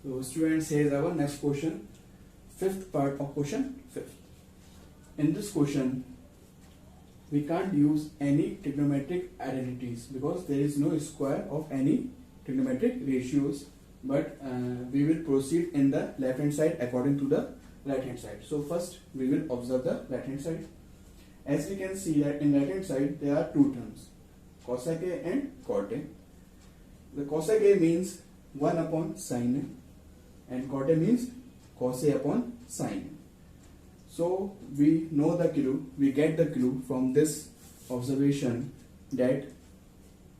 So students, here is our next question, fifth part of question 5th. In this question, we can't use any trigonometric identities because there is no square of any trigonometric ratios, but we will proceed in the left hand side according to the right hand side. So first we will observe the right hand side. As we can see that in right hand side there are two terms, cosec A and cot A. The cosec A means 1 upon sin A and cot A means cos A upon sin A. So we know the clue, we get the clue from this observation that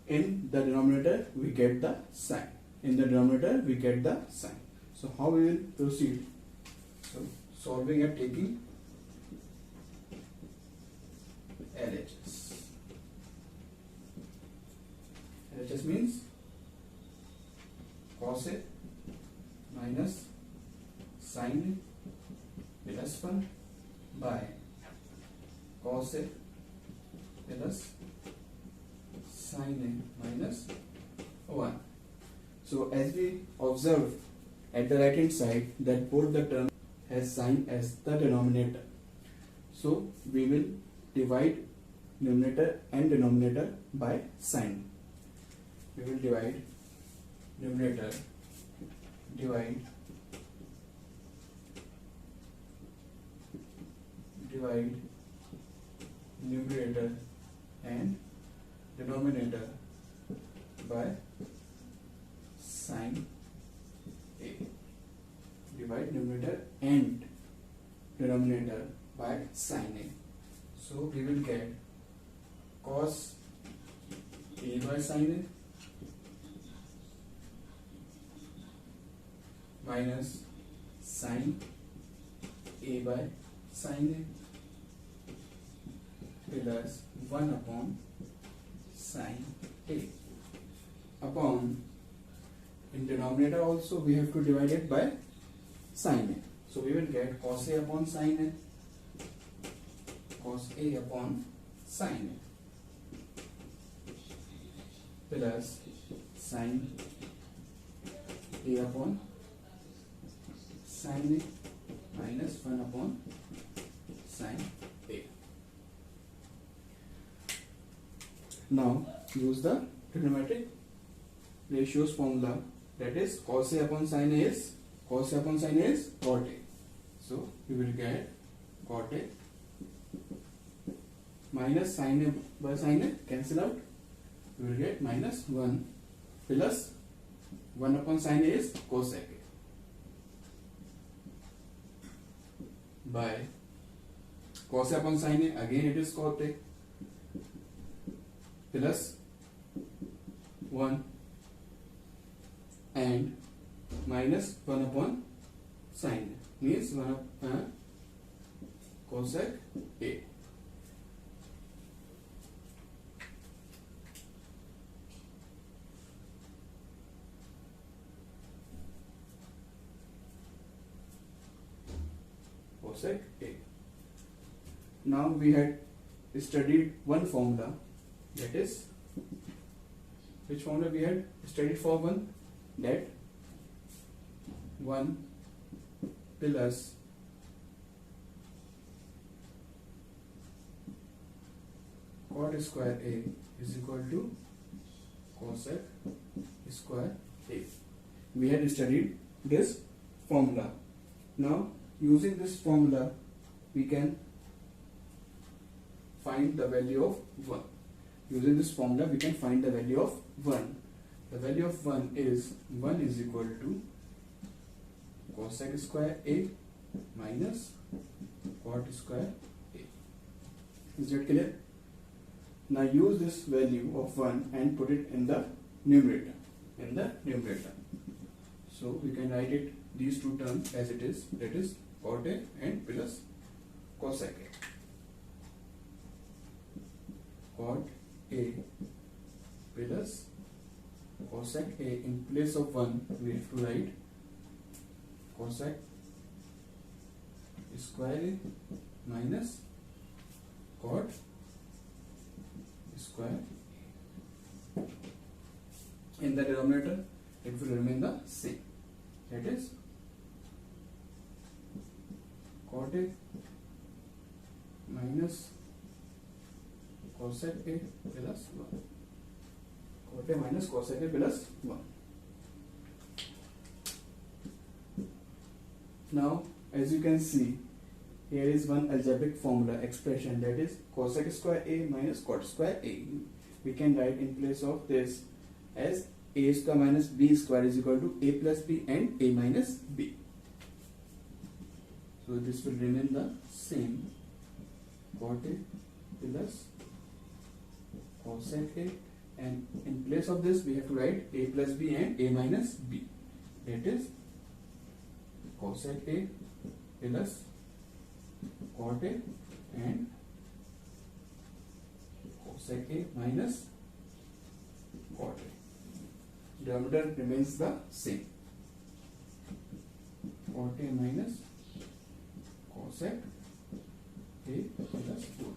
in the denominator we get the sign. In the denominator we get the sign. So how we will proceed? So solving and taking LHS. LHS means cos A minus sin A plus 1 by cos A plus sin A minus 1. So as we observe at the right hand side that both the terms has sin as the denominator. So we will divide numerator and denominator by sin. We will divide numerator divide numerator and denominator by sin A. Divide numerator and denominator by sin A. So we will get cos A by sin A minus sin A by sin A plus 1 upon sin A upon, in denominator also we have to divide it by sin A. So we will get cos A upon sin A, cos A upon sin A plus sin A upon sin A minus 1 upon sin A. Now use the trigonometric ratios formula, that is cos A upon sin A is cot A. So we will get cot A minus sin A by sin A cancel out. We will get minus 1 plus 1 upon sin A is cosec A by cos A upon sin A, again it is cot A plus 1 and minus 1 upon sin A means 1 upon cosec A. Cosec A. Now we had studied one formula, that is, which formula we had studied for 1? That 1 plus cot square A is equal to cosec square A. We had studied this formula. Now using this formula we can find the value of 1. Using this formula we can find the value of 1. The value of 1 is equal to cosec square A minus cot square A. Is that clear? Now use this value of 1 and put it in the numerator. So we can write it, these two terms as it is, that is cot A and plus cosec A. Cot A plus cosec A, in place of 1 we have to write cosec square A minus cot square A. In the denominator it will remain the same. that is cot A minus cosec A plus 1. Cot A minus cosec A plus 1. Now, as you can see, here is one algebraic formula expression, that is cosec square A minus cot square A. We can write in place of this as A square minus B square is equal to A plus B and A minus B. So this will remain the same, cot A plus cosec A, and in place of this we have to write A plus B and A minus B, that is cosec A plus cot A and cosec A minus cot A. Denominator remains the same, cot A minus cosec A plus 4.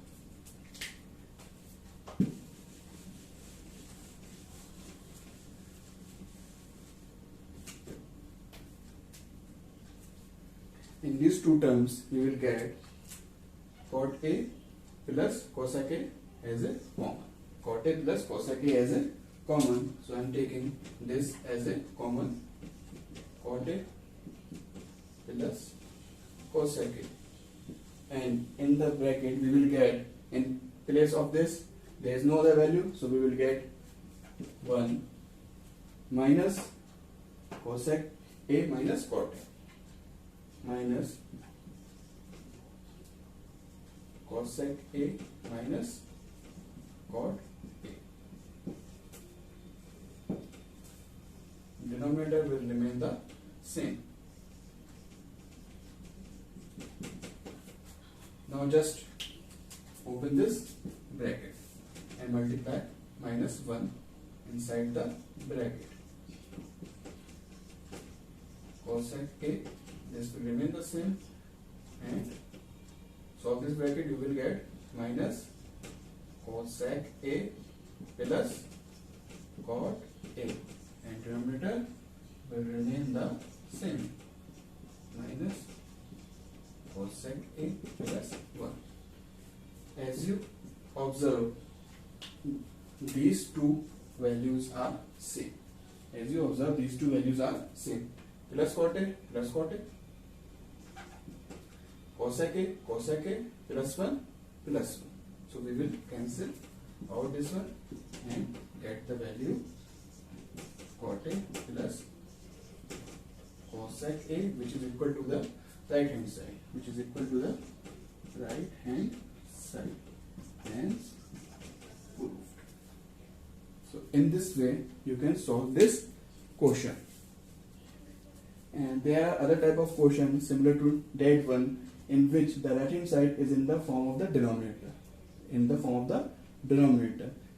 In these two terms, we will get cot A plus cosec A as a common. Cot A plus cosec A as a common. So I am taking this as a common. Cot A plus cosec A. And in the bracket, we will get, in place of this, there is no other value. So we will get 1 minus cosec A minus cot A. Minus cosec A minus cot A. Denominator will remain the same. Now just open this bracket and multiply minus 1 inside the bracket. Cosec A, this will remain the same, and solve this bracket, you will get minus cosec A plus cot A, and denominator will remain the same, minus cosec A plus 1. As you observe, these two values are same. As you observe, these two values are same. Plus cot A plus cot A. Cosec A plus 1 plus 1. So we will cancel out this one and get the value cot A plus cosec A, which is equal to the right hand side, hence proved. So in this way you can solve this question. And there are other type of questions similar to that one, in which the right hand side is in the form of the denominator.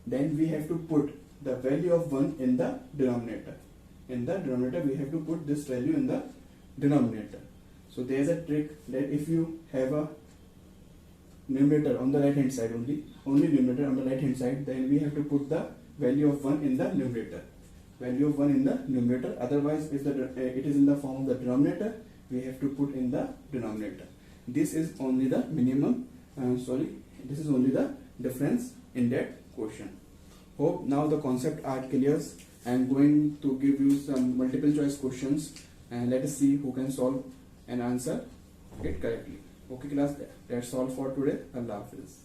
Then we have to put the value of 1 in the denominator. In the denominator we have to put this value in the denominator. So there is a trick that if you have a numerator on the right hand side, only numerator on the right hand side, then we have to put the value of 1 in the numerator. Otherwise, if it is in the form of the denominator, we have to put in the denominator. This is only the this is only the difference in that question. Hope now the concept are clear. I am going to give you some multiple choice questions and let us see who can solve and answer it correctly. Okay class, that's all for today. Allah Hafiz.